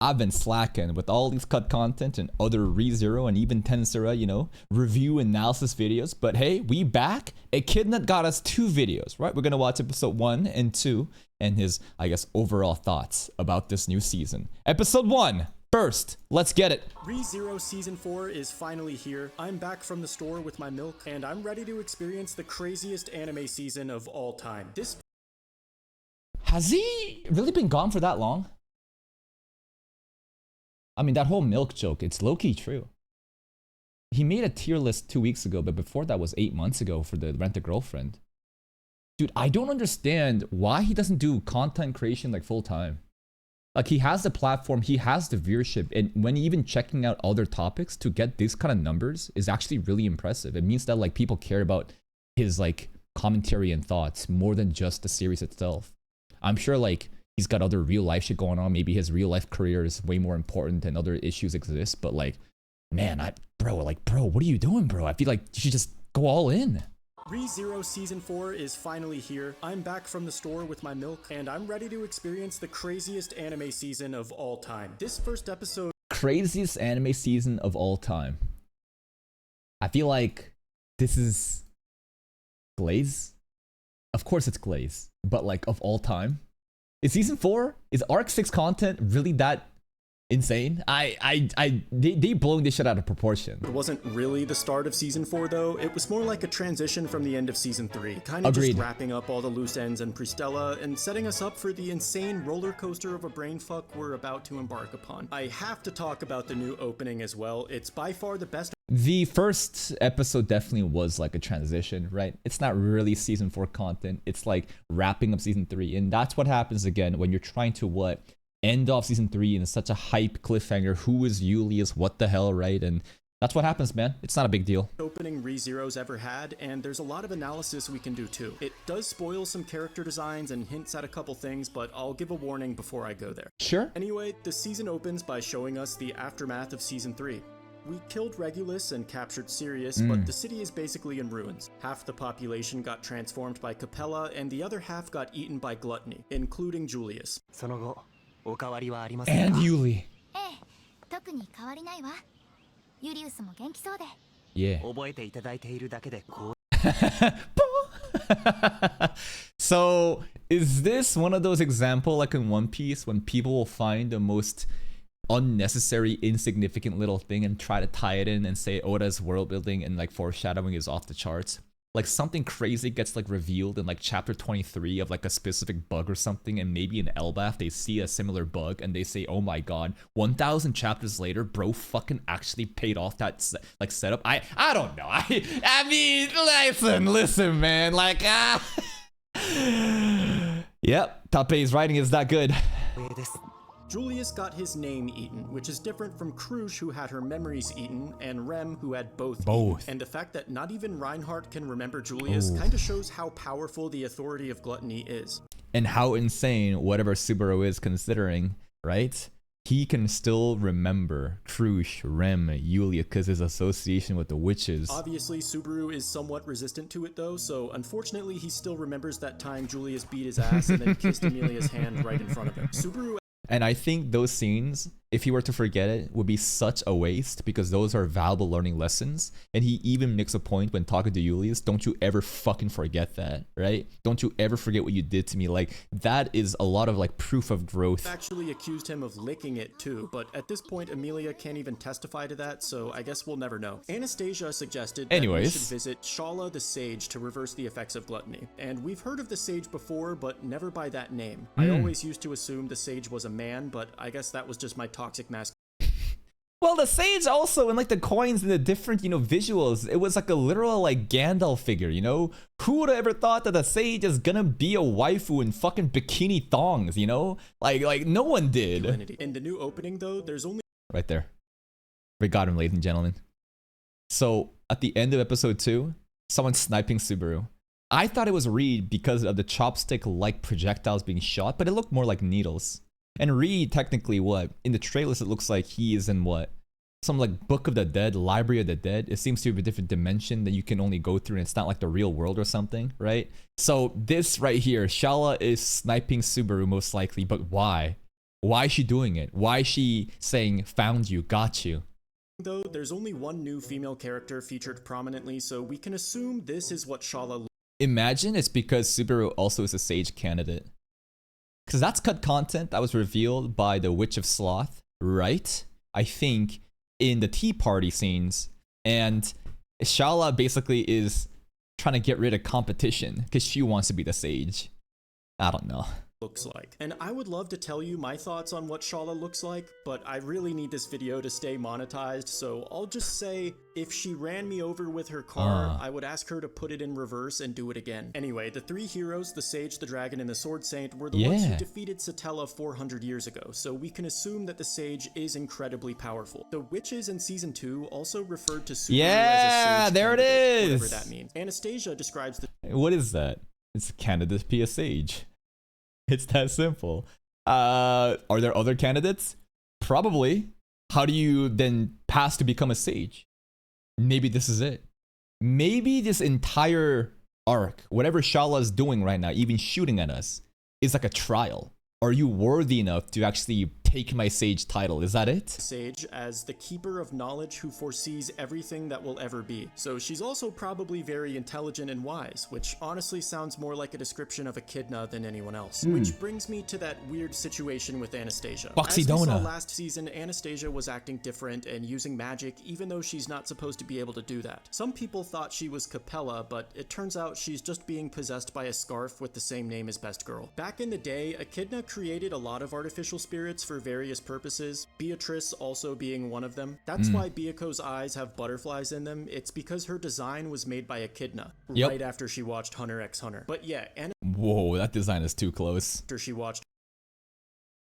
I've been slacking with all these cut content and other ReZero and even Tensura, you know, review analysis videos. But hey, we back. Echidnut got us 2 videos, right? We're gonna watch episode 1 and 2 and his, I guess, overall thoughts about this new season. Episode 1. First, let's get it. ReZero Season 4 is finally here. I'm back from the store with my milk, and I'm ready to experience the craziest anime season of all time. Has he really been gone for that long? I mean, that whole milk joke, it's low-key true. He made a tier list 2 weeks ago, but before that was 8 months ago for the Rent-A-Girlfriend. Dude, I don't understand why he doesn't do content creation like full-time. Like, he has the platform, he has the viewership, and when even checking out other topics to get these kind of numbers is actually really impressive. It means that, like, people care about his, like, commentary and thoughts more than just the series itself. I'm sure, like, he's got other real life shit going on. Maybe his real life career is way more important and other issues exist. But like, man, bro, what are you doing, bro? I feel like you should just go all in. ReZero Season 4 is finally here. I'm back from the store with my milk, and I'm ready to experience the craziest anime season of all time. This first episode... Craziest anime season of all time. I feel like this is... Glaze? Of course it's Glaze. But like, of all time? Is season 4? Is arc 6 content really that insane? They blowing this shit out of proportion. It wasn't really the start of Season 4 though. It was more like a transition from the end of Season 3. Kind of just wrapping up all the loose ends and Pristella and setting us up for the insane roller coaster of a brainfuck we're about to embark upon. I have to talk about the new opening as well. It's by far the best. The first episode definitely was like a transition, right? It's not really season 4 content. It's like wrapping up season 3. And that's what happens again when you're trying to end off season 3 in such a hype cliffhanger. Who is Julius? What the hell, right? And that's what happens, man. It's not a big deal. Opening ReZero's ever had, and there's a lot of analysis we can do too. It does spoil some character designs and hints at a couple things, but I'll give a warning before I go there. Sure. Anyway, the season opens by showing us the aftermath of season 3. We killed Regulus and captured Sirius, but the city is basically in ruins. Half the population got transformed by Capella, and the other half got eaten by Gluttony, including Julius. And Yuli. Yeah. So, is this one of those examples like in One Piece when people will find the most unnecessary, insignificant little thing and try to tie it in and say Oda's world building and like foreshadowing is off the charts? Like something crazy gets like revealed in like chapter 23 of like a specific bug or something, and maybe in Elbaf they see a similar bug and they say, oh my god, 1,000 chapters later bro fucking actually paid off that like setup. I don't know. I mean, listen man, like yep, Tappei's writing is that good. Julius got his name eaten, which is different from Kruge, who had her memories eaten, and Rem, who had both. And the fact that not even Reinhardt can remember Julius kind of shows how powerful the authority of Gluttony is. And how insane whatever Subaru is considering, right? He can still remember Kruge, Rem, Yulia, because his association with the witches. Obviously, Subaru is somewhat resistant to it though, so unfortunately he still remembers that time Julius beat his ass and then kissed Emilia's hand right in front of him. Subaru. And I think those scenes, if he were to forget it, would be such a waste because those are valuable learning lessons. And he even makes a point when talking to Julius, don't you ever fucking forget that, right? Don't you ever forget what you did to me. Like, that is a lot of like proof of growth. Actually accused him of licking it too, but at this point Emilia can't even testify to that, so I guess we'll never know. Anastasia suggested that we should visit SHAULA the Sage to reverse the effects of gluttony. And we've heard of the Sage before, but never by that name. I always used to assume the Sage was a man, but I guess that was just my toxic masculinity. Well, the Sage also, and like the coins and the different, visuals, it was like a literal like Gandalf figure, Who would have ever thought that the Sage is gonna be a waifu in fucking bikini thongs, Like no one did. In the new opening though, there's only... Right there. We got him, ladies and gentlemen. So, at the end of episode 2, someone's sniping Subaru. I thought it was Reed because of the chopstick-like projectiles being shot, but it looked more like needles. And Reed, technically, in the trailers, it looks like he is in some like Book of the Dead, Library of the Dead. It seems to be a different dimension that you can only go through, and it's not like the real world or something, right? So this right here, SHAULA is sniping Subaru most likely, but why? Why is she doing it? Why is she saying, found you, got you? Though there's only one new female character featured prominently, so we can assume this is what SHAULA. Imagine it's because Subaru also is a Sage candidate. Because that's cut content that was revealed by the Witch of Sloth, right? I think in the Tea Party scenes. And SHAULA basically is trying to get rid of competition because she wants to be the Sage. I don't know. Looks like. And I would love to tell you my thoughts on what SHAULA looks like, but I really need this video to stay monetized, so I'll just say, if she ran me over with her car, I would ask her to put it in reverse and do it again. Anyway, the three heroes, the Sage, the Dragon, and the Sword Saint, were the ones who defeated Satella 400 years ago, so we can assume that the Sage is incredibly powerful. The witches in Season 2 also referred to Subaru as a Sage there it is! Whatever that means. Anastasia describes the— What is that? It's a candidate to be a Sage. It's that simple. Are there other candidates? Probably. How do you then pass to become a Sage? Maybe this is it. Maybe this entire arc, whatever SHAULA is doing right now, even shooting at us, is like a trial. Are you worthy enough to actually take my Sage title? Is that it? Sage as the keeper of knowledge who foresees everything that will ever be. So she's also probably very intelligent and wise, which honestly sounds more like a description of Echidna than anyone else. Which brings me to that weird situation with Anastasia. As we saw last season, Anastasia was acting different and using magic even though she's not supposed to be able to do that. Some people thought she was Capella, but it turns out she's just being possessed by a scarf with the same name as Best Girl. Back in the day, Echidna created a lot of artificial spirits for various purposes, Beatrice also being one of them. That's why Byako's eyes have butterflies in them. It's because her design was made by Echidna, right after she watched Hunter x Hunter. But yeah, whoa, that design is too close. After she watched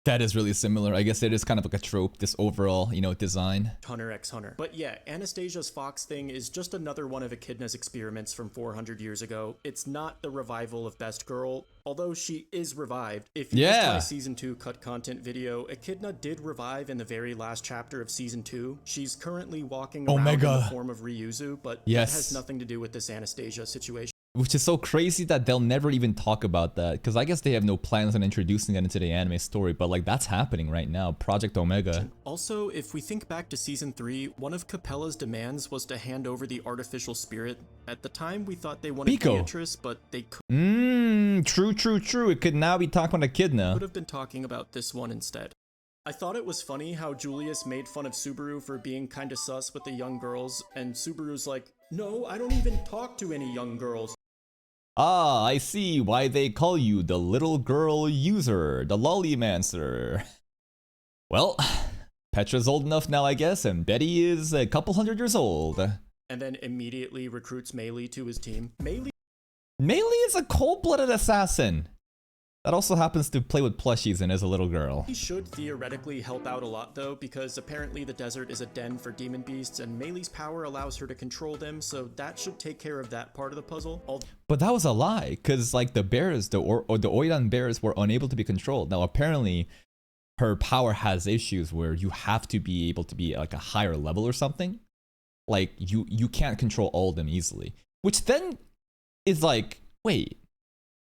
That is really similar. I guess it is kind of like a trope, this overall, you know, design. Hunter x Hunter. But yeah, Anastasia's fox thing is just another one of Echidna's experiments from 400 years ago. It's not the revival of Best Girl, although she is revived. If you missed my Season 2 cut content video, Echidna did revive in the very last chapter of Season 2. She's currently walking around in the form of Ryuzu, but that has nothing to do with this Anastasia situation. Which is so crazy that they'll never even talk about that, because I guess they have no plans on introducing that into the anime story, but like that's happening right now, Project Omega. Also, if we think back to Season 3, one of Capella's demands was to hand over the artificial spirit. At the time, we thought they wanted Beatrice, but they could— True. It could now be talking about Echidna. Could have been talking about this one instead. I thought it was funny how Julius made fun of Subaru for being kinda sus with the young girls, and Subaru's like, no, I don't even talk to any young girls. Ah, I see why they call you the little girl user, the lollymancer. Well, Petra's old enough now, I guess, and Betty is a couple hundred years old. And then immediately recruits Meili to his team. Meili is a cold-blooded assassin that also happens to play with plushies and is a little girl. He should theoretically help out a lot though, because apparently the desert is a den for demon beasts and Meili's power allows her to control them, so that should take care of that part of the puzzle. But that was a lie, because like the bears, the Oiran bears were unable to be controlled. Now apparently her power has issues where you have to be able to be like a higher level or something. Like you can't control all of them easily. Which then is like, wait,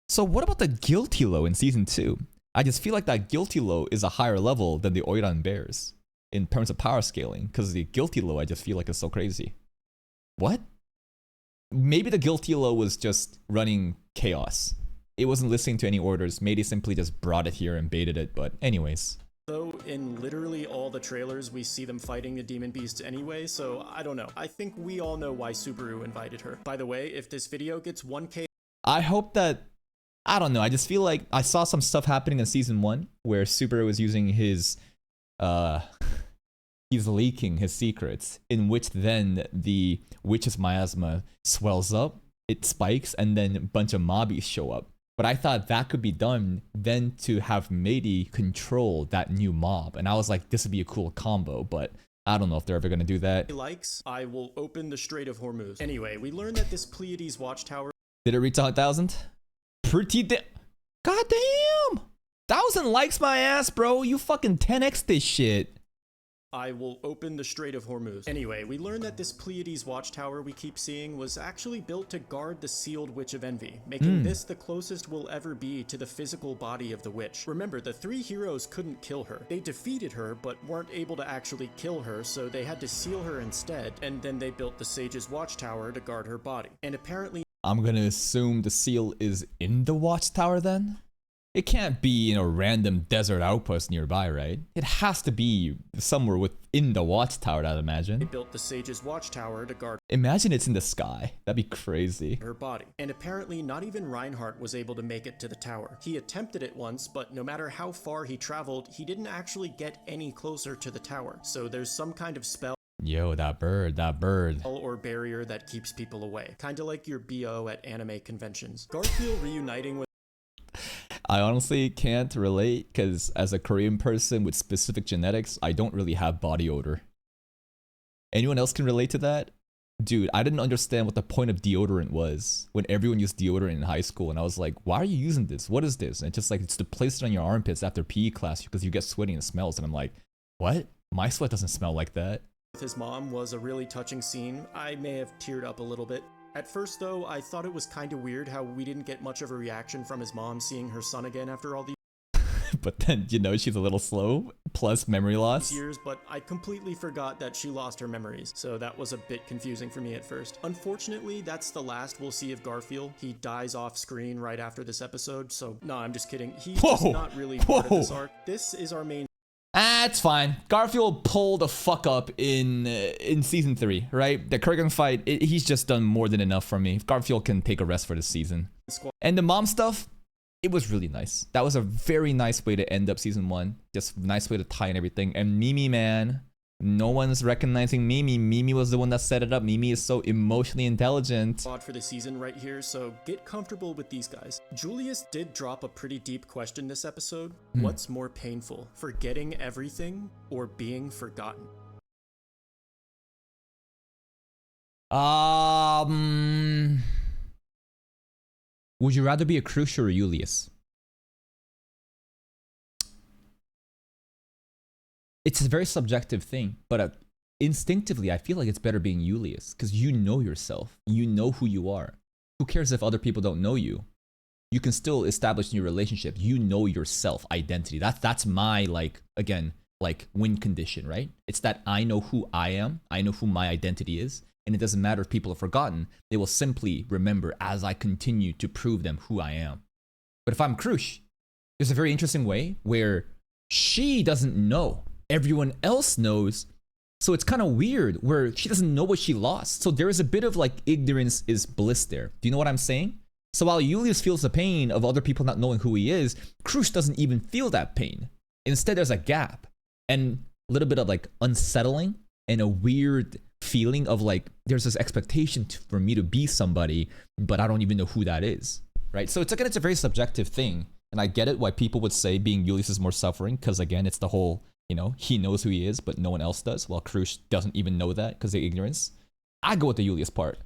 so what about the Guilty Low in Season 2? I just feel like that Guilty Low is a higher level than the Oiran Bears in terms of power scaling, because the Guilty Low I just feel like is so crazy. What? Maybe the Guilty Low was just running chaos. It wasn't listening to any orders. Maybe simply just brought it here and baited it, but anyways. Though in literally all the trailers we see them fighting the demon beasts anyway, so I don't know. I think we all know why Subaru invited her. By the way, if this video gets 1K... I hope that... I don't know, I just feel like I saw some stuff happening in Season 1 where Subaru was using his... he's leaking his secrets, in which then the Witch's Miasma swells up, it spikes, and then a bunch of mobbies show up. But I thought that could be done then to have Meili control that new mob. And I was like, this would be a cool combo, but I don't know if they're ever going to do that. I will open the Strait of Hormuz. Anyway, we learned that this Pleiades watchtower... Did it reach 1,000? God damn! 1,000 likes my ass, bro. You fucking 10x this shit. I will open the Strait of Hormuz. Anyway, we learn that this Pleiades watchtower we keep seeing was actually built to guard the sealed Witch of Envy, making this the closest we'll ever be to the physical body of the witch. Remember, the three heroes couldn't kill her. They defeated her, but weren't able to actually kill her, so they had to seal her instead, and then they built the Sage's watchtower to guard her body. And apparently, I'm gonna assume the seal is in the watchtower then? It can't be in a random desert outpost nearby, right? It has to be somewhere within the watchtower, I'd imagine. they built the Sage's watchtower to guard Imagine it's in the sky. That'd be crazy. her body. And apparently not even Reinhardt was able to make it to the tower. He attempted it once, but no matter how far he traveled, he didn't actually get any closer to the tower. So there's some kind of spell Yo, that bird. or barrier that keeps people away. Kinda like your BO at anime conventions. Garfield reuniting with I honestly can't relate because as a Korean person with specific genetics, I don't really have body odor. Anyone else can relate to that? Dude, I didn't understand what the point of deodorant was when everyone used deodorant in high school, and I was like, why are you using this? What is this? And it's just like, it's to place it on your armpits after PE class because you get sweaty and it smells. And I'm like, what? My sweat doesn't smell like that. his mom was a really touching scene. I may have teared up a little bit. At first though, I thought it was kinda weird how we didn't get much of a reaction from his mom seeing her son again after all these But then, you know, she's a little slow, plus memory loss. years, but I completely forgot that she lost her memories, so that was a bit confusing for me at first. Unfortunately, that's the last we'll see of Garfield. He dies off screen right after this episode, so no, I'm just kidding. He's just not really part of this arc. This is our main It's fine. Garfield pulled the fuck up in season 3, right? The Kurgan fight, he's just done more than enough for me. Garfield can take a rest for this season. squad. And the mom stuff, it was really nice. That was a very nice way to end up season 1. Just nice way to tie in everything. And Mimi, man, no one's recognizing Mimi. Mimi was the one that set it up. Mimi is so emotionally intelligent. For the season right here, so get comfortable with these guys. Julius did drop a pretty deep question this episode. What's more painful, forgetting everything or being forgotten? Would you rather be a Crucial or Julius? It's a very subjective thing, but instinctively, I feel like it's better being Julius because you know yourself. You know who you are. Who cares if other people don't know you? You can still establish new relationship. You know yourself, identity. That's my, win condition, right? It's that I know who I am. I know who my identity is. And it doesn't matter if people have forgotten. They will simply remember as I continue to prove them who I am. But if I'm Krush, there's a very interesting way where she doesn't know. Everyone else knows. So it's kind of weird where she doesn't know what she lost. So there is a bit of like ignorance is bliss there. Do you know what I'm saying? So while Julius feels the pain of other people not knowing who he is, Krush doesn't even feel that pain. Instead, there's a gap and a little bit of like unsettling and a weird feeling of like there's this expectation for me to be somebody, but I don't even know who that is, right? So it's a very subjective thing, and I get it why people would say being Julius is more suffering because again, it's the whole, you know, he knows who he is, but no one else does. While Krush doesn't even know that because of ignorance. I go with the Julius part.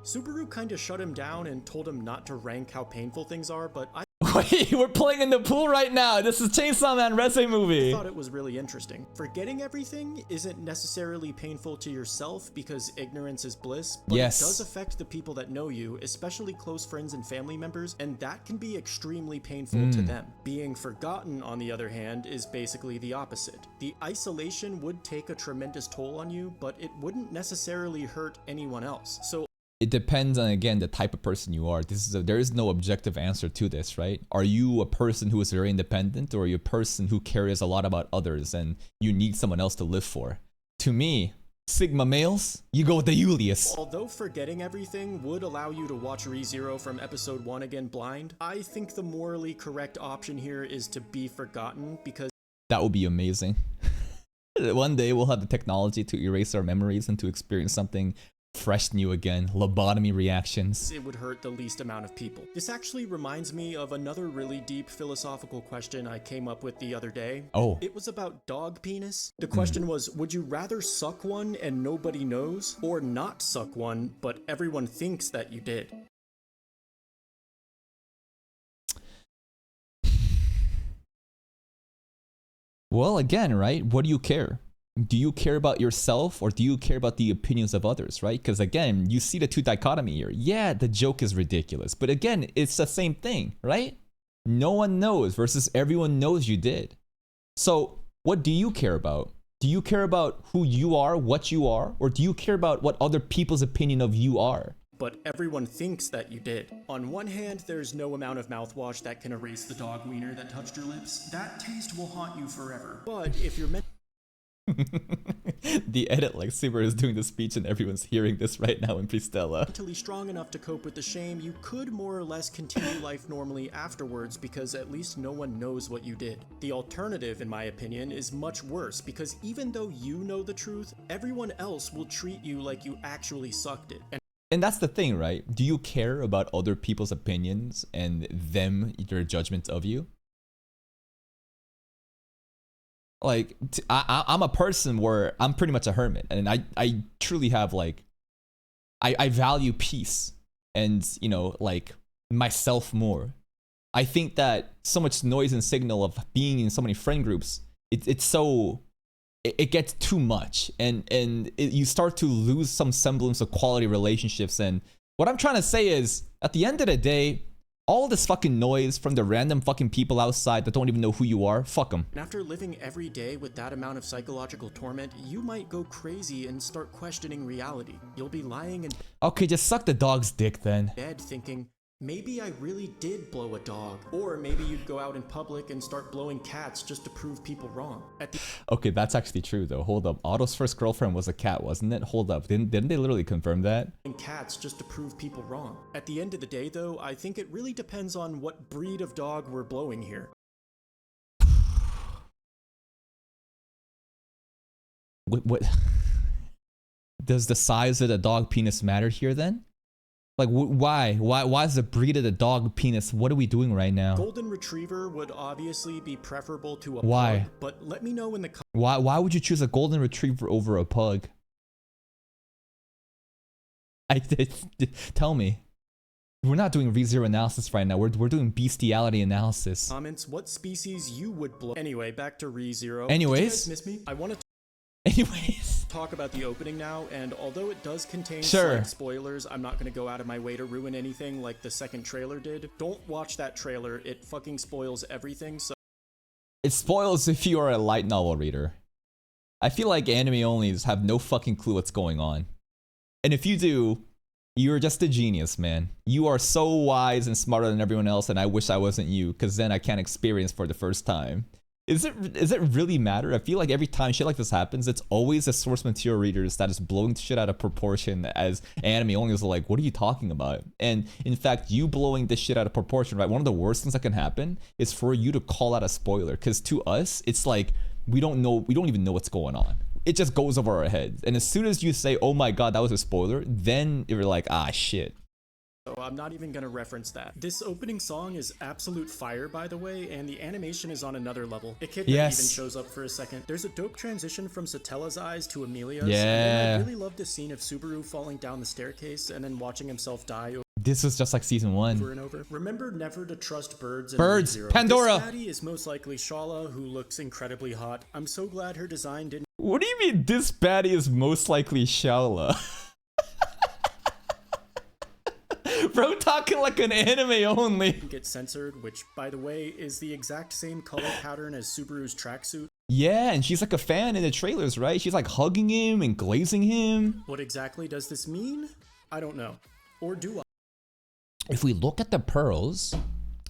Subaru kinda shut him down and told him not to rank how painful things are, but I Wait, we're playing in the pool right now. This is Chainsaw Man Resume movie. thought it was really interesting. Forgetting everything isn't necessarily painful to yourself because ignorance is bliss, but Yes. it does affect the people that know you, especially close friends and family members, and that can be extremely painful to them. Being forgotten, on the other hand, is basically the opposite. The isolation would take a tremendous toll on you, but it wouldn't necessarily hurt anyone else. So It depends on, again, the type of person you are. There is no objective answer to this, right? Are you a person who is very independent, or are you a person who cares a lot about others and you need someone else to live for? To me, Sigma males, you go with the Julius. although forgetting everything would allow you to watch ReZero from episode 1 again blind, I think the morally correct option here is to be forgotten because That would be amazing. One day we'll have the technology to erase our memories and to experience something fresh new again. Lobotomy reactions. it would hurt the least amount of people. This actually reminds me of another really deep philosophical question I came up with the other day. Oh. It was about dog penis. The question was, would you rather suck one and nobody knows, or not suck one but everyone thinks that you did? Well, again, right? What do you care? Do you care about yourself or do you care about the opinions of others, right? Because again, you see the two dichotomy here. Yeah, the joke is ridiculous, but again, it's the same thing, right? No one knows versus everyone knows you did. So what do you care about? Do you care about who you are, what you are, or do you care about what other people's opinion of you are? But everyone thinks that you did. On one hand, there's no amount of mouthwash that can erase the dog wiener that touched your lips. That taste will haunt you forever. But if you're meant the edit like Subaru is doing the speech and everyone's hearing this right now in Pristella. mentally strong enough to cope with the shame, you could more or less continue life normally afterwards because at least no one knows what you did. The alternative, in my opinion, is much worse because even though you know the truth, everyone else will treat you like you actually sucked it. And that's the thing, right? Do you care about other people's opinions and their judgments of you? Like, I'm a person where I'm pretty much a hermit, and I truly have like, I value peace and, you know, like myself more. I think that so much noise and signal of being in so many friend groups, it gets too much, and you start to lose some semblance of quality relationships. And what I'm trying to say is, at the end of the day, all this fucking noise from the random fucking people outside that don't even know who you are, fuck them. And after living every day with that amount of psychological torment, you might go crazy and start questioning reality. You'll be lying in Okay, just suck the dog's dick then. bed thinking, maybe I really did blow a dog. Or maybe you'd go out in public and start blowing cats just to prove people wrong. Okay, that's actually true though. Hold up. Otto's first girlfriend was a cat, wasn't it? Hold up. Didn't they literally confirm that? Cats just to prove people wrong. At the end of the day though, I think it really depends on what breed of dog we're blowing here. What? Does the size of the dog penis matter here then? Like, why is the breed of the dog penis? What are we doing right now? Golden Retriever would obviously be preferable to a Why? pug, but let me know in the Why would you choose a Golden Retriever over a pug? Tell me. We're not doing ReZero analysis right now. We're doing bestiality analysis. comments what species you would blow. Anyway, back to ReZero. Anyways. Did you guys miss me? I want to Anyways. talk about the opening now, and although it does contain Sure. slight spoilers, I'm not going to go out of my way to ruin anything like the second trailer did. Don't watch that trailer. It fucking spoils everything, so It spoils if you are a light novel reader. I feel like anime onlys have no fucking clue what's going on. And if you do, you're just a genius, man. You are so wise and smarter than everyone else, and I wish I wasn't you, because then I can't experience for the first time. Does it really matter? I feel like every time shit like this happens, it's always the source material readers that is blowing shit out of proportion, as anime onlys are like, what are you talking about? And in fact, you blowing this shit out of proportion, right? One of the worst things that can happen is for you to call out a spoiler, because to us, it's like, we don't even know what's going on. It just goes over our heads. And as soon as you say, oh my god, that was a spoiler, then you're like, ah, shit. I'm not even gonna reference that. This opening song is absolute fire, by the way, and the animation is on another level. Echidnut even shows up for a second. There's a dope transition from Satella's eyes to Amelia's. Yeah. And I really love the scene of Subaru falling down the staircase and then watching himself die This was just like season 1. over and over. Remember never to trust birds. Birds! ReZero. Pandora! This baddie is most likely SHAULA, who looks incredibly hot. I'm so glad her design didn't What do you mean this baddie is most likely SHAULA? Bro, talking like an anime only. get censored, which, by the way, is the exact same color pattern as Subaru's tracksuit. Yeah, and she's like a fan in the trailers, right? She's like hugging him and glazing him. What exactly does this mean? I don't know. Or do I? If we look at the pearls,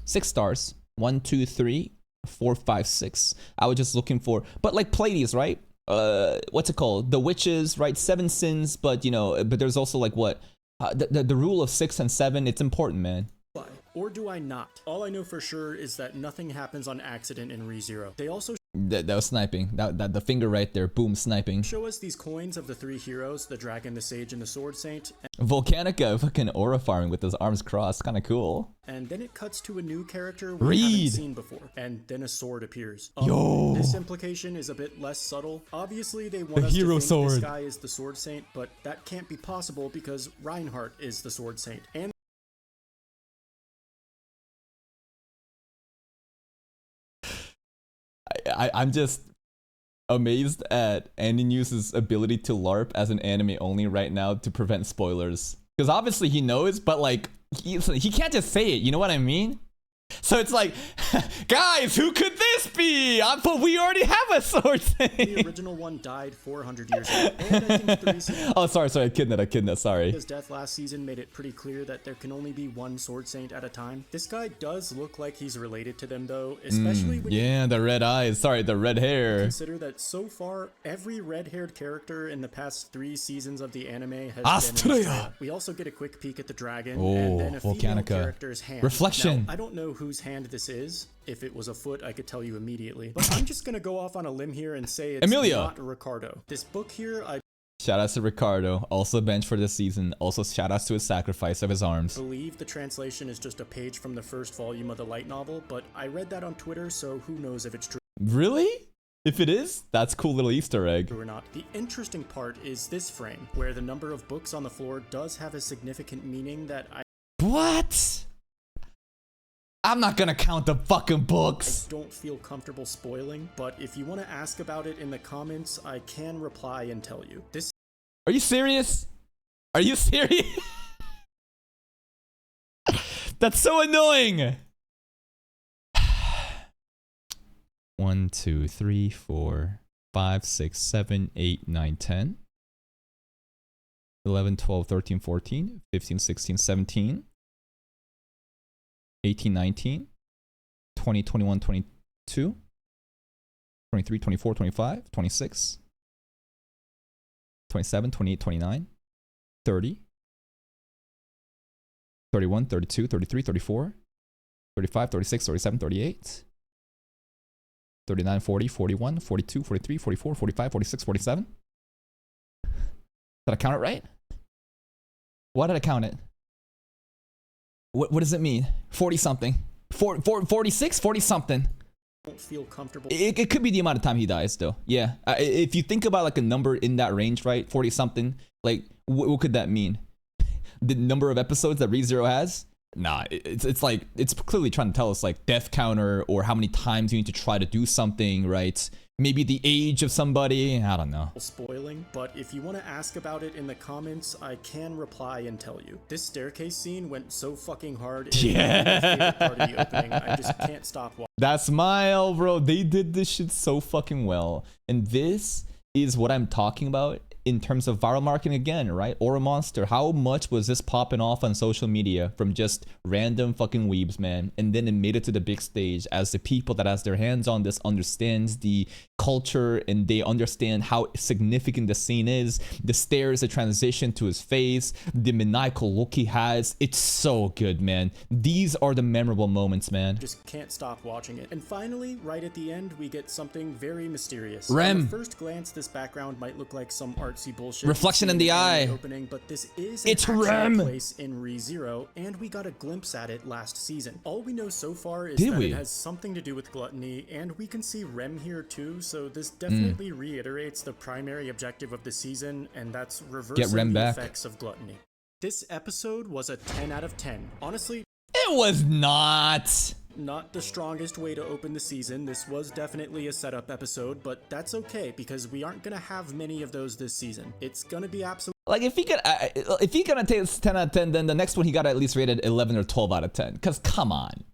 6 stars. 1, 2, 3, 4, 5, 6. I was just looking for, but like Pleiades, right? What's it called? The witches, right? 7 sins, but you know, but there's also like what? The rule of 6 and 7, it's important, man. Or do I not? All I know for sure is that nothing happens on accident in ReZero. They also That was sniping. That the finger right there, boom, sniping. show us these coins of the 3 heroes, the dragon, the sage, and the sword saint. Volcanica fucking aura farming with his arms crossed, kind of cool. And then it cuts to a new character we haven't seen before, and then a sword appears. Yo! This implication is a bit less subtle. Obviously, they want us hero to think sword. this guy is the sword saint, but that can't be possible because Reinhardt is the sword saint. And I'm just amazed at Andy News's ability to LARP as an anime only right now to prevent spoilers. Because obviously he knows, but like, he can't just say it, you know what I mean? So it's like, guys, who could this be? But we already have a sword thing. The original one died 400 years ago. And I think the reason oh, sorry, Echidnut, sorry. His death last season made it pretty clear that there can only be one sword saint at a time. This guy does look like he's related to them though, especially when yeah, the red eyes, sorry, the red hair. Consider that so far, every red-haired character in the past 3 seasons of the anime has Astrea. been Astrea. We also get a quick peek at the dragon, and then a female character's hand. Reflection. Now, I don't know whose hand this is. If it was a foot, I could tell you immediately. But I'm just gonna go off on a limb here and say it's not Ricardo. This book here, shout out to Ricardo, also benched for this season. Also shout outs to his sacrifice of his arms. I believe the translation is just a page from the first volume of the light novel, but I read that on Twitter, so who knows if it's true. Really? If it is, that's a cool little Easter egg. Or not. The interesting part is this frame, where the number of books on the floor does have a significant meaning that What? I'm not gonna count the fucking books. I don't feel comfortable spoiling, but if you want to ask about it in the comments, I can reply and tell you. This. Are you serious? Are you serious? That's so annoying. 1, 2, 3, 4, 5, 6, 7, 8, 9, 10, 11, 12, 13, 14, 15, 16, 17. 18, 19, 20, 21, 22, 23, 24, 25, 26, 27, 28, 29, 30, 31, 32, 33, 34, 35, 36, 37, 38, 39, 40, 41, 42, 43, 44, 45, 46, 47. Did I count it right? Why did I count it? What does it mean? 40 something. 46? 40 something. Don't feel comfortable. It could be the amount of time he dies though. Yeah. If you think about like a number in that range, right? 40 something. Like what could that mean? The number of episodes that ReZero has? Nah, it's like, it's clearly trying to tell us like death counter or how many times you need to try to do something, right? Maybe the age of somebody, I don't know. Spoiling, but if you want to ask about it in the comments, I can reply and tell you. This staircase scene went so fucking hard. Yeah. My favorite part of the opening. I just can't stop watching. That smile, bro. They did this shit so fucking well. And this is what I'm talking about in terms of viral marketing again, right? Aura Monster, how much was this popping off on social media from just random fucking weebs, man? And then it made it to the big stage as the people that has their hands on this understands the culture and they understand how significant the scene is. The stairs, the transition to his face, the maniacal look he has. It's so good, man. These are the memorable moments, man. Just can't stop watching it. And finally, right at the end, we get something very mysterious. Rem. At first glance, this background might look like some artsy bullshit. Reflection in the eye. Opening, but this is it's an Rem. Place in ReZero, and we got a glimpse at it last season. All we know so far is that it has something to do with gluttony, and we can see Rem here too, so this definitely reiterates the primary objective of the season, and that's reversing the effects of gluttony. This episode was a 10 out of 10. Honestly, it was not the strongest way to open the season. This was definitely a setup episode, but that's okay because we aren't gonna have many of those this season. It's gonna be absolutely like if he gonna take 10 out of 10, then the next one he got at least rated 11 or 12 out of 10. Cause come on,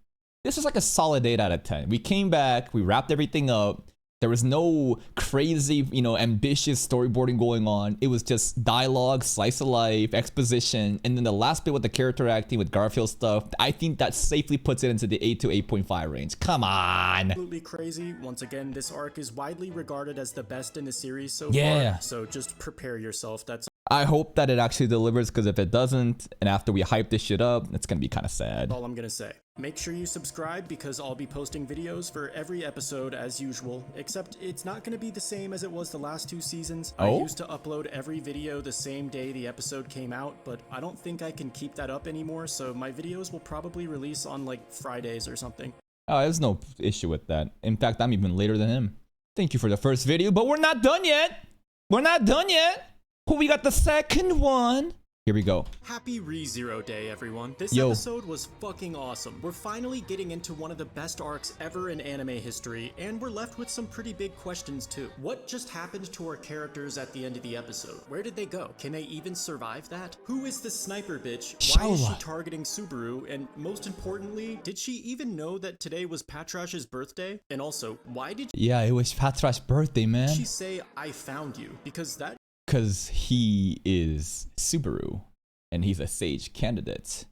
this is like a solid 8 out of 10. We came back, we wrapped everything up. There was no crazy, ambitious storyboarding going on. It was just dialogue, slice of life, exposition, and then the last bit with the character acting with Garfield stuff. I think that safely puts it into the 8 to 8.5 range. Come on. Absolutely crazy. Once again, this arc is widely regarded as the best in the series so far. So just prepare yourself. I hope that it actually delivers, because if it doesn't, and after we hype this shit up, it's gonna be kind of sad. All I'm gonna say. Make sure you subscribe because I'll be posting videos for every episode as usual, except it's not gonna be the same as it was the last 2 seasons. I used to upload every video the same day the episode came out, but I don't think I can keep that up anymore, so my videos will probably release on like Fridays or something. Oh, there's no issue with that. In fact, I'm even later than him. Thank you for the first video, but we're not done yet. We're not done yet. We got the second one. Here we go. Happy ReZero Day, everyone. This Yo. episode was fucking awesome. We're finally getting into one of the best arcs ever in anime history, and we're left with some pretty big questions too. What just happened to our characters at the end of the episode? Where did they go? Can they even survive that? Who is the sniper bitch? Why is she SHAULA. targeting Subaru? And most importantly, did she even know that today was Patrash's birthday? And also, why did Yeah, it was Patrash's birthday, man. she say, "I found you"? Because that Because he is Subaru, and he's a sage candidate.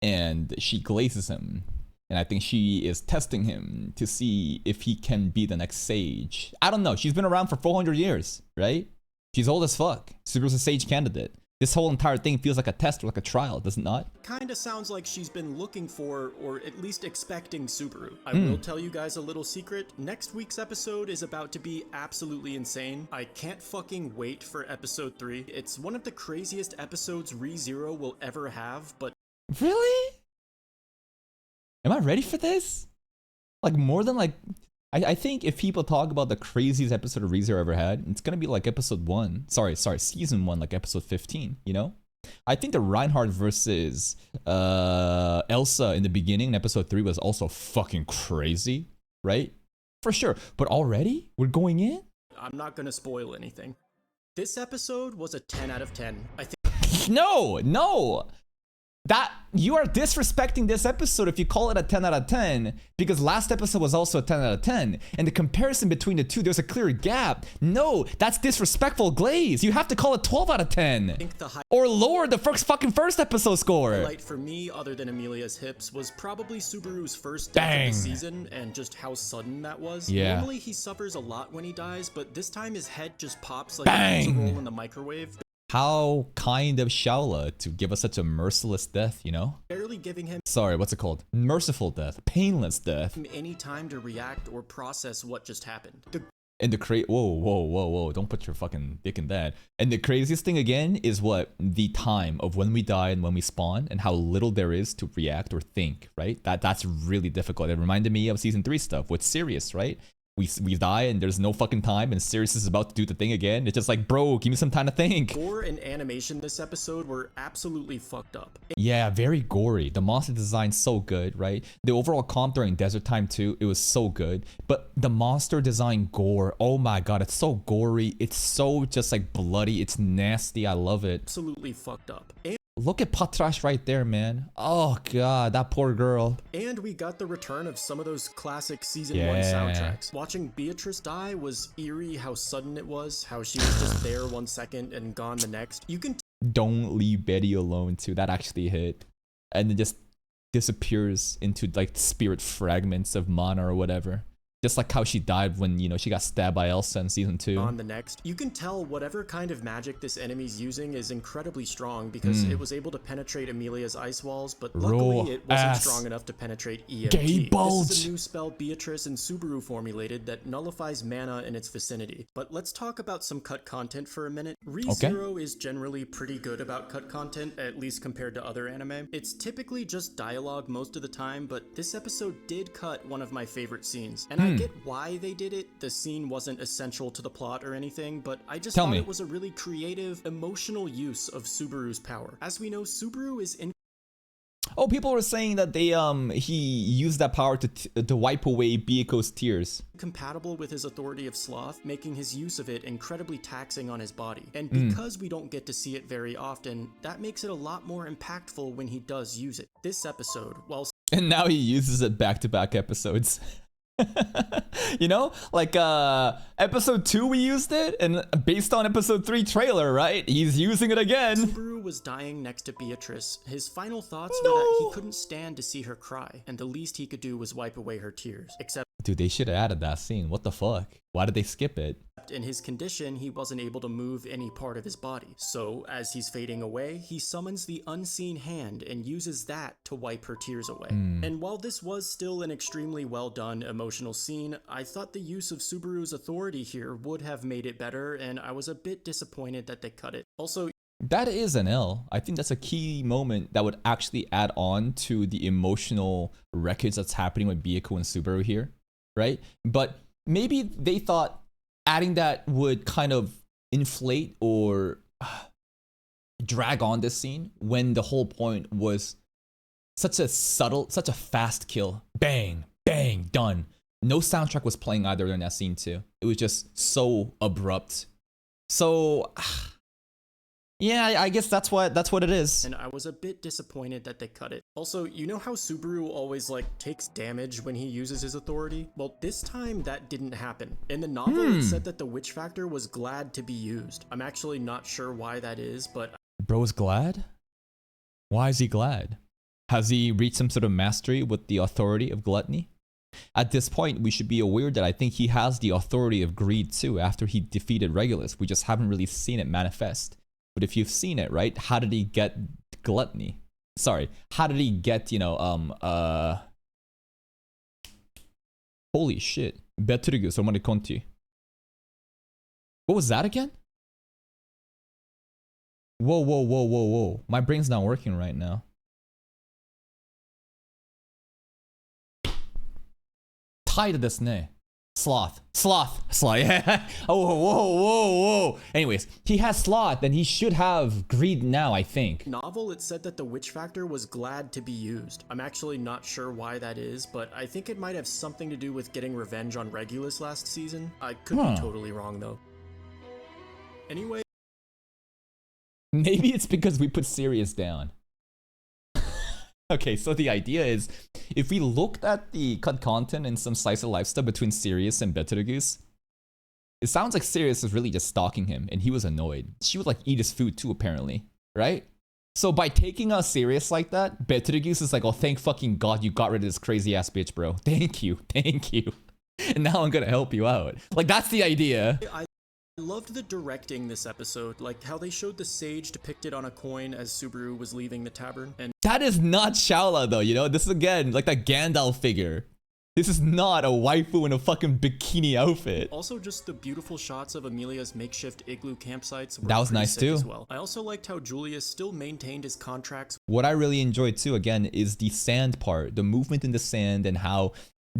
And she glazes him. And I think she is testing him to see if he can be the next sage. I don't know. She's been around for 400 years, right? She's old as fuck. Subaru's a sage candidate. This whole entire thing feels like a test or like a trial, does it not? kinda sounds like she's been looking for, or at least expecting, Subaru. I will tell you guys a little secret. Next week's episode is about to be absolutely insane. I can't fucking wait for episode 3. It's one of the craziest episodes ReZero will ever have, but Really? Am I ready for this? Like more than like... I think if people talk about the craziest episode of ReZero ever had, it's gonna be like episode 1. Sorry, season 1, like episode 15, you know? I think the Reinhardt versus Elsa in the beginning in episode 3 was also fucking crazy, right? For sure. But already? We're going in? I'm not gonna spoil anything. This episode was a 10 out of 10. I think No! That you are disrespecting this episode if you call it a 10 out of 10, because last episode was also a 10 out of 10, and the comparison between the two, there's a clear gap. No, that's disrespectful, Glaze. You have to call it 12 out of 10 the or lower the first episode score. highlight for me, other than Emilia's hips, was probably Subaru's first death of the season, and just how sudden that was. Yeah. Normally he suffers a lot when he dies, but this time his head just pops like a pizza roll in the microwave. How kind of SHAULA to give us such a merciless death, you know? Barely giving him Sorry, what's it called? Merciful death, painless death. any time to react or process what just happened. And the whoa, don't put your fucking dick in that. And the craziest thing again is what? The time of when we die and when we spawn, and how little there is to react or think, right? That's really difficult. It reminded me of season 3 stuff with Sirius, right? We die and there's no fucking time, and Sirius is about to do the thing again. It's just like, bro, give me some time to think. Gore and animation this episode were absolutely fucked up. Yeah, very gory. The monster design's so good, right? The overall comp during Desert Time too, it was so good. But the monster design gore, oh my god, it's so gory. It's so just like bloody. It's nasty. I love it. Absolutely fucked up. Look at Patrash right there, man. Oh god, that poor girl. And we got the return of some of those classic season 1 Yeah. soundtracks. Watching Beatrice die was eerie how sudden it was, how she was just there 1 second and gone the next. You can Don't leave Betty alone too. That actually hit. And it just disappears into like spirit fragments of Mana or whatever. Just like how she died when, you know, she got stabbed by Elsa in season 2. on the next. You can tell whatever kind of magic this enemy's using is incredibly strong because it was able to penetrate Emilia's ice walls, but luckily it wasn't strong enough to penetrate EMP. Gay bulge. This is a new spell Beatrice and Subaru formulated that nullifies mana in its vicinity. But let's talk about some cut content for a minute. ReZero is generally pretty good about cut content, at least compared to other anime. It's typically just dialogue most of the time, but this episode did cut one of my favorite scenes. And I get why they did it. The scene wasn't essential to the plot or anything, but I just thought it was a really creative, emotional use of Subaru's power. As we know, Subaru is Oh, people were saying that they he used that power to wipe away Byaku's tears. incompatible with his authority of sloth, making his use of it incredibly taxing on his body. And because we don't get to see it very often, that makes it a lot more impactful when he does use it. This episode, while And now he uses it back-to-back episodes. You know, like episode 2 we used it, and based on episode 3 trailer, right? He's using it again. Subaru was dying next to Beatrice, his final thoughts were that he couldn't stand to see her cry, and the least he could do was wipe away her tears. Except Dude, they should have added that scene. What the fuck? Why did they skip it? in his condition, he wasn't able to move any part of his body. So, as he's fading away, he summons the unseen hand and uses that to wipe her tears away. And while this was still an extremely well done emotional scene, I thought the use of Subaru's authority here would have made it better, and I was a bit disappointed that they cut it. Also, That is an L. I think that's a key moment that would actually add on to the emotional wreckage that's happening with Byaku and Subaru here, right? But maybe they thought adding that would kind of inflate or drag on this scene when the whole point was such a subtle, such a fast kill. Bang, bang, done. No soundtrack was playing either in that scene too. It was just so abrupt. So yeah, I guess that's what it is. And I was a bit disappointed that they cut it. Also, you know how Subaru always like takes damage when he uses his authority? Well, this time that didn't happen. In the novel, it said that the witch factor was glad to be used. I'm actually not sure why that is, but Bro's glad? Why is he glad? Has he reached some sort of mastery with the authority of gluttony? At this point, we should be aware that I think he has the authority of greed too after he defeated Regulus. We just haven't really seen it manifest. But if you've seen it, right? How did he get gluttony? Sorry, how did he get, you know, holy shit. Betrygge som konti. What was that again? Whoa. My brain's not working right now. Tied this ne. Sloth. Yeah. Whoa. Anyways, he has sloth, and he should have greed now, I think. Novel, it said that the witch factor was glad to be used. I'm actually not sure why that is, but I think it might have something to do with getting revenge on Regulus last season. I could be totally wrong though. Anyway. Maybe it's because we put Sirius down. Okay, so the idea is, if we looked at the cut content and some slice of life stuff between Sirius and Betelgeuse, it sounds like Sirius was really just stalking him, and he was annoyed. She would like eat his food too, apparently, right? So by taking us serious like that, Betelgeuse is like, oh, thank fucking God you got rid of this crazy ass bitch, bro. Thank you. And now I'm gonna help you out. Like, that's the idea. I loved the directing this episode, like how they showed the sage depicted on a coin as Subaru was leaving the tavern, and that is not SHAULA though, you know? This is again like that Gandalf figure. This is not a waifu in a fucking bikini outfit. Also just the beautiful shots of Emilia's makeshift igloo campsites were that was nice too. As well. I also liked how Julius still maintained his contracts. What I really enjoyed too, again, is the sand part, the movement in the sand and how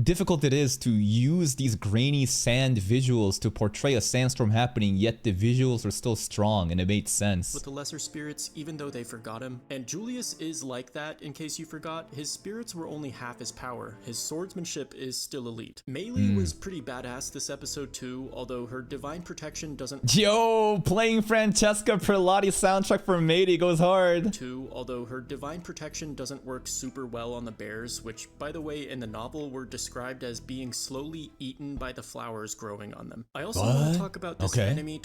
difficult it is to use these grainy sand visuals to portray a sandstorm happening, yet the visuals are still strong and it made sense. With the lesser spirits, even though they forgot him. And Julius is like that, in case you forgot. His spirits were only half his power. His swordsmanship is still elite. Melee was pretty badass this episode too, although her divine protection doesn't— Yo, playing Francesca Prelati soundtrack for Melee goes hard. Although her divine protection doesn't work super well on the bears, which, by the way, in the novel were described as being slowly eaten by the flowers growing on them. I also want to talk about this enemy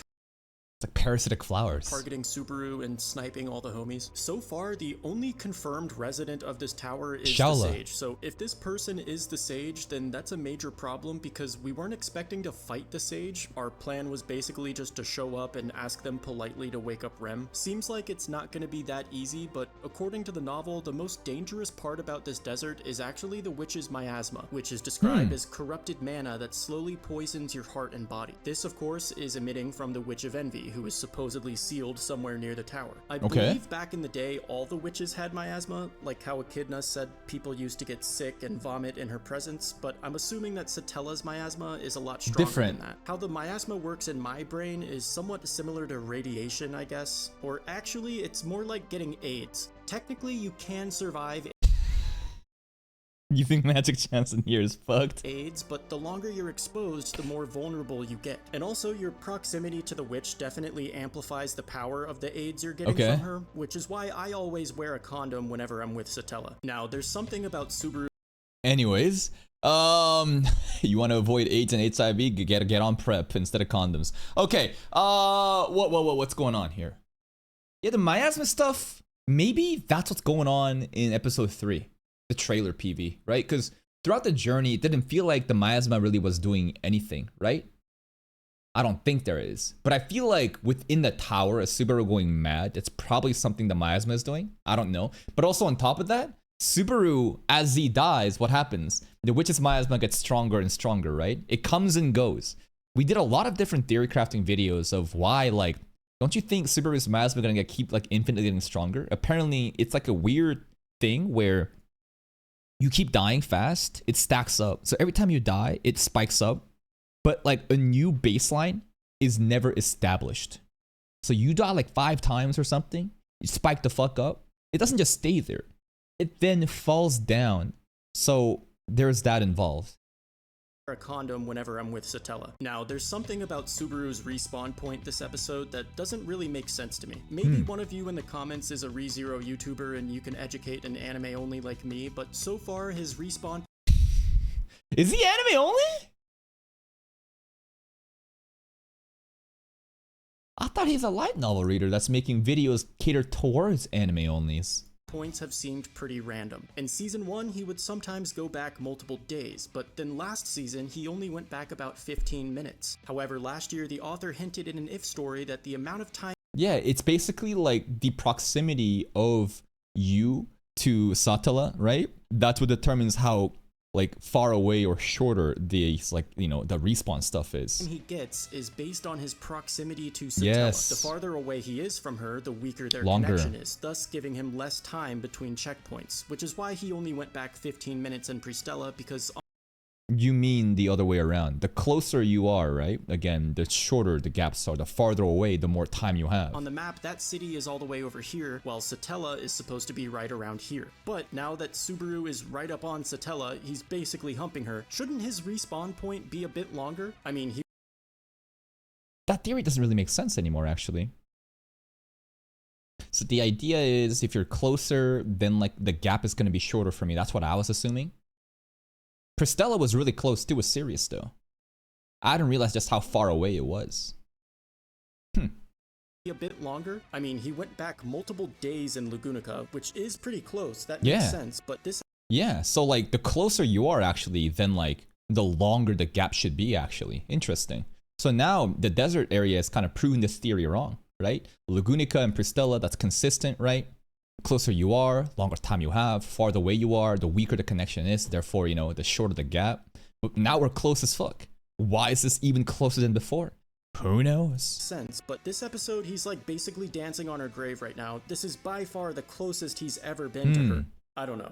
It's like parasitic flowers. Targeting Subaru and sniping all the homies. So far, the only confirmed resident of this tower is SHAULA. the Sage. So if this person is the Sage, then that's a major problem because we weren't expecting to fight the Sage. Our plan was basically just to show up and ask them politely to wake up Rem. Seems like it's not going to be that easy, but according to the novel, the most dangerous part about this desert is actually the witch's miasma, which is described as corrupted mana that slowly poisons your heart and body. This, of course, is emitting from the Witch of Envy, who is supposedly sealed somewhere near the tower. I believe back in the day, all the witches had miasma, like how Echidnut said people used to get sick and vomit in her presence, but I'm assuming that Satella's miasma is a lot stronger than that. How the miasma works in my brain is somewhat similar to radiation, I guess. Or actually, it's more like getting AIDS. Technically, you can survive You think Magic Johnson here is fucked? AIDS, but the longer you're exposed, the more vulnerable you get. And also, your proximity to the witch definitely amplifies the power of the AIDS you're getting from her, which is why I always wear a condom whenever I'm with Satella. Now, there's something about Subaru. Anyways, you want to avoid AIDS and HIV? Get on PrEP instead of condoms. Okay, what's going on here? Yeah, the miasma stuff, maybe that's what's going on in episode 3. The trailer PV, right? Because throughout the journey, it didn't feel like the miasma really was doing anything, right? I don't think there is. But I feel like within the tower, a Subaru going mad, it's probably something the miasma is doing. I don't know. But also on top of that, Subaru, as he dies, what happens? The witch's miasma gets stronger and stronger, right? It comes and goes. We did a lot of different theory crafting videos of why, like, don't you think Subaru's miasma gonna keep like infinitely getting stronger? Apparently, it's like a weird thing where you keep dying fast, it stacks up. So every time you die, it spikes up. But like a new baseline is never established. So you die like 5 times or something, you spike the fuck up. It doesn't just stay there. It then falls down. So there's that involved. A condom whenever I'm with Satella. Now, there's something about Subaru's respawn point this episode that doesn't really make sense to me. Maybe one of you in the comments is a ReZero YouTuber and you can educate an anime only like me, but so far his respawn... Is he anime only? I thought he's a light novel reader that's making videos catered towards anime onlys. Points have seemed pretty random. In season 1, he would sometimes go back multiple days, but then last season, he only went back about 15 minutes. However, last year, the author hinted in an if story that the amount of time... Yeah, it's basically like the proximity of you to Satella, right? That's what determines how like far away or shorter the like, you know, the respawn stuff is. He gets is based on his proximity to Satella. Yes. The farther away he is from her, the weaker their Longer connection is, thus giving him less time between checkpoints, which is why he only went back 15 minutes in Pristella, because... You mean the other way around. The closer you are, right? Again, the shorter the gaps are. The farther away, the more time you have. On the map, that city is all the way over here, while Satella is supposed to be right around here. But now that Subaru is right up on Satella, he's basically humping her. Shouldn't his respawn point be a bit longer? I mean, he... That theory doesn't really make sense anymore, actually. So the idea is if you're closer, then like the gap is going to be shorter for me. That's what I was assuming. Pristella was really close to Sirius though. I didn't realize just how far away it was. A bit longer? I mean, he went back multiple days in Lagunica, which is pretty close. That makes sense, but this... Yeah, so like the closer you are actually, then like the longer the gap should be actually. Interesting. So now the desert area is kind of proving this theory wrong, right? Lagunica and Pristella, that's consistent, right? Closer you are, longer time you have, farther away you are, the weaker the connection is, therefore, you know, the shorter the gap. But now we're close as fuck. Why is this even closer than before? Who knows? Sense, but this episode, he's like basically dancing on her grave right now. This is by far the closest he's ever been to her. I don't know.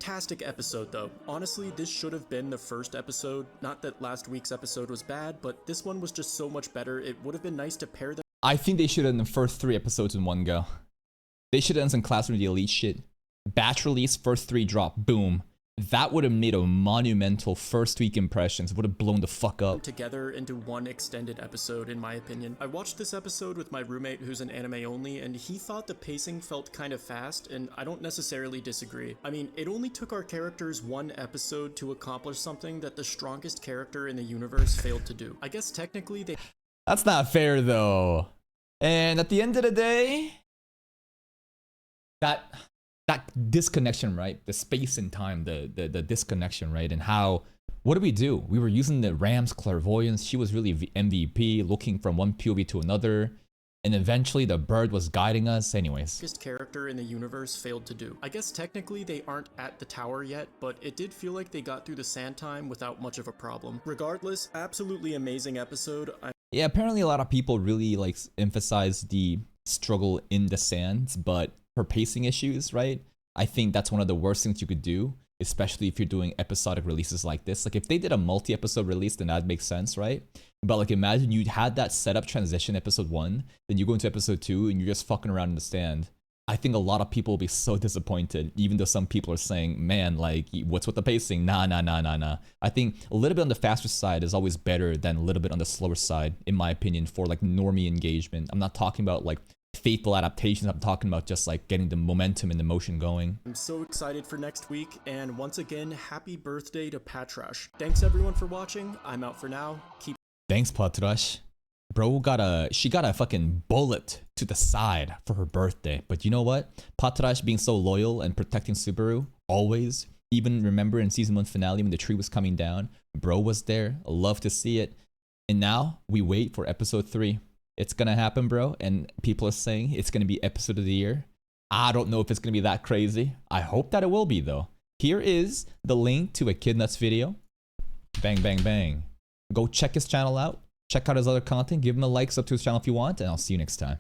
Fantastic episode though. Honestly, this should have been the first episode. Not that last week's episode was bad, but this one was just so much better. It would have been nice to pair them. I think they should have done the first 3 episodes in one go. They should have done some Classroom of the Elite shit. Batch release, first 3 drop, boom. That would have made a monumental first week impressions. Would have blown the fuck up. Together into one extended episode, in my opinion. I watched this episode with my roommate who's an anime only, and he thought the pacing felt kind of fast, and I don't necessarily disagree. I mean, it only took our characters 1 episode to accomplish something that the strongest character in the universe failed to do. I guess technically they... That's not fair though. And at the end of the day... That disconnection, right? The space and time, the disconnection, right? And how, what did we do? We were using the Ram's clairvoyance. She was really MVP, looking from one POV to another. And eventually the bird was guiding us. Anyways. Biggest character in the universe failed to do. I guess technically they aren't at the tower yet, but it did feel like they got through the sand time without much of a problem. Regardless, absolutely amazing episode. Yeah, apparently a lot of people really like emphasize the struggle in the sands, but for pacing issues, right? I think that's one of the worst things you could do, especially if you're doing episodic releases like this. Like if they did a multi-episode release, then that'd make sense, right? But like imagine you had that setup transition episode 1, then you go into episode 2 and you're just fucking around in the stand. I think a lot of people will be so disappointed, even though some people are saying, man, like what's with the pacing? Nah. I think a little bit on the faster side is always better than a little bit on the slower side, in my opinion, for like normie engagement. I'm not talking about like faithful adaptations. I'm talking about just like getting the momentum and the motion going. I'm so excited for next week, and once again, happy birthday to Patrash. Thanks everyone for watching. I'm out for now. Thanks, Patrash. Bro she got a fucking bullet to the side for her birthday. But you know what? Patrash being so loyal and protecting Subaru, always. Even remember in season 1 finale when the tree was coming down, bro was there. I love to see it. And now we wait for episode 3. It's gonna happen, bro, and people are saying it's gonna be episode of the year. I don't know if it's gonna be that crazy. I hope that it will be, though. Here is the link to Echidnut's video. Bang, bang, bang. Go check his channel out. Check out his other content. Give him a like, sub to his channel if you want, and I'll see you next time.